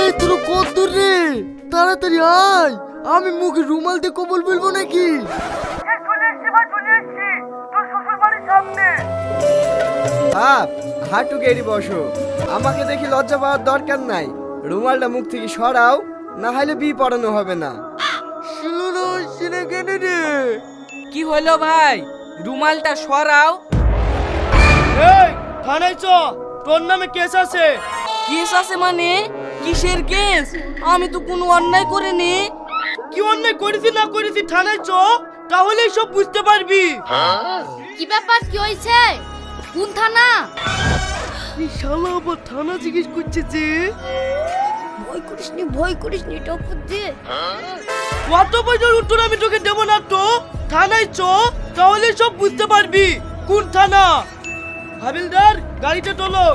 এই তোর কত রে, তাড়াতাড়ি আয়, আমি মুখে রুমাল দিয়ে কবল বলবো নাকি? হাঁটু গেড়ি বসো, আমাকে দেখি লজ্জা পাওয়ার দরকার নাই। রুমালটা মুখ থেকে সরাও, না হলে বি পড়ানো হবে না। কি হলো ভাই, রুমালটা সরাও। এই থানায় চ, তোর নামে কেস আছে। কেস আছে মানে? কিসের কেস? আমি তো কোনো অন্যায় করিনি। কি অন্যায় করেছি না করেছি থানায় চ, তাহলেই সব বুঝতে পারবি। কি ব্যাপার, কি হয়েছে? কোন থানা? এই শালা আবার থানা জিজ্ঞেস করছে যে। ভয় করিসনি টপর দিয়ে। কত বছর উত্তর আমি তোকে দেবো না তো। থানায় চ, তাহলে সব বুঝতে পারবি কোন থানা। হাবিলদার, গাড়িটা তোলো।